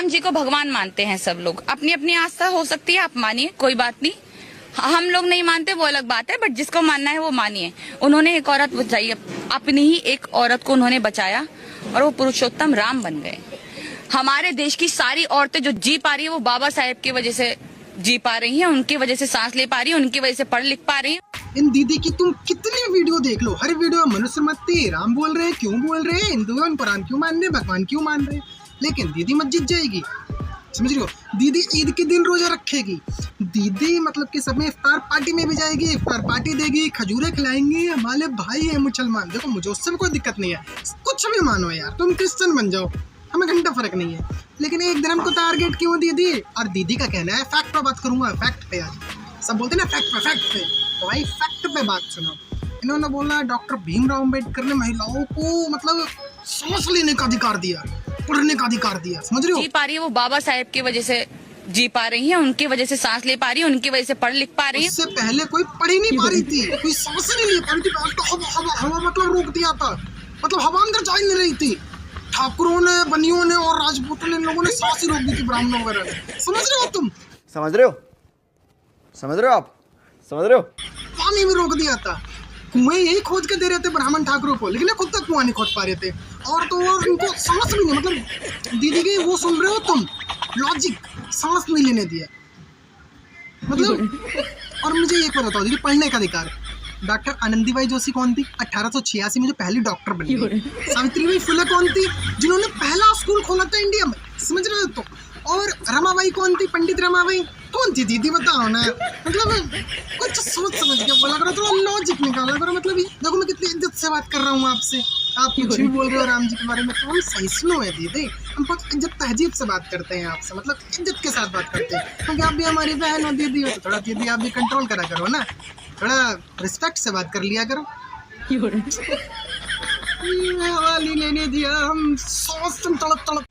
राम जी को भगवान मानते हैं सब लोग, अपनी अपनी आस्था हो सकती है, आप मानिए, कोई बात नहीं। हम लोग नहीं मानते वो अलग बात है, बट जिसको मानना है वो मानिए। उन्होंने एक औरत बचाई, अपनी ही एक औरत को उन्होंने बचाया और वो पुरुषोत्तम राम बन गए। हमारे देश की सारी औरतें जो जी पा रही है वो बाबा साहेब की वजह से जी पा रही हैं, उनकी वजह से सांस ले पा रही है, उनकी वजह से पढ़ लिख पा रही है। इन दीदी की तुम कितनी वीडियो देख लो, हर वीडियो मनुष्य मत राम बोल रहे हैं, क्यों बोल रहे हैं, हिंदू कुरान क्यों मान रहे, भगवान क्यों मान रहे, लेकिन दीदी मत जीत जाएगी। समझ रहे हो, दीदी ईद के दिन रोजा रखेगी, दीदी मतलब कि सब में इफ्तार पार्टी में भी जाएगी, इफ्तार पार्टी देगी, खजूरें खिलाएंगी। हमारे भाई है मुसलमान, देखो मुझे उससे भी कोई दिक्कत नहीं है, कुछ भी मानो यार, तुम क्रिश्चियन बन जाओ, हमें घंटा फर्क नहीं है, लेकिन एक दिन हमको टारगेट क्यों दीदी। और दीदी का कहना है, फैक्ट पे बात करूंगा, फैक्ट पे। आज सब बोलते हैं ना फैक्ट पे, तो भाई फैक्ट पे बात सुनो। इन्होंने बोला डॉक्टर भीमराव अम्बेडकर ने महिलाओं को मतलब सांस लेने का अधिकार दिया, पढ़ने का अधिकार दिया। समझ रहे हो, जी पा रही है वो बाबा साहेब की वजह से जी पा रही है, उनकी वजह से सांस ले पा रही है, उनकी वजह से पढ़ लिख पा रही है। उससे पहले कोई पढ़ ही नहीं पा रही थी, कोई सांस नहीं ले पा रही थी, हवा मतलब रोक दिया था, मतलब हवा अंदर जा ही नहीं रही थी। ठाकुरों ने, बनियों ने और राजपूतों ने, इन लोगों ने सांस ही रोक दी थी, ब्राह्मणों वगैरह ने। समझ रहे हो तुम, समझ रहे हो, समझ रहे हो आप, समझ रहे हो। पानी भी रोक दिया था, कुएं यही खोद के दे रहे थे ब्राह्मण ठाकुरों को, लेकिन खुद तक कुआं नहीं खोद पा रहे थे। और तो और इनको सांस भी नहीं, मतलब दीदी की वो सुन रहे हो तुम लॉजिक, सांस नहीं लेने दिया मतलब। और मुझे एक बात बताओ दीदी, पढ़ने का अधिकार, डॉक्टर आनंदीबाई जोशी कौन थी, 1886 में जो पहली डॉक्टर बनी। सावित्रीबाई फुले कौन थी, जिन्होंने पहला स्कूल खोला था इंडिया में। समझ रहे हो तो। और रमाबाई कौन थी, पंडित रमाबाई कौन थी दीदी, बताओ ना। मतलब कुछ सोच समझ के बोला करो, थोड़ा लॉजिक निकाला करो। मतलब देखो मैं कितनी इज्जत से बात कर रहा हूँ आपसे, आप कुछ भी बोल रहे हो राम जी के बारे में, तो हम सहिष्णु है दीदी, हम बहुत इज्जत तहजीब से बात करते हैं आपसे, मतलब इज्जत के साथ बात करते हैं, क्योंकि आप भी हमारी बहन हो दीदी हो, तो थोड़ा दीदी आप भी कंट्रोल करा करो ना, थोड़ा रिस्पेक्ट से बात कर लिया करो। हवा नहीं लेने दिया, हम सांस तड़प तड़प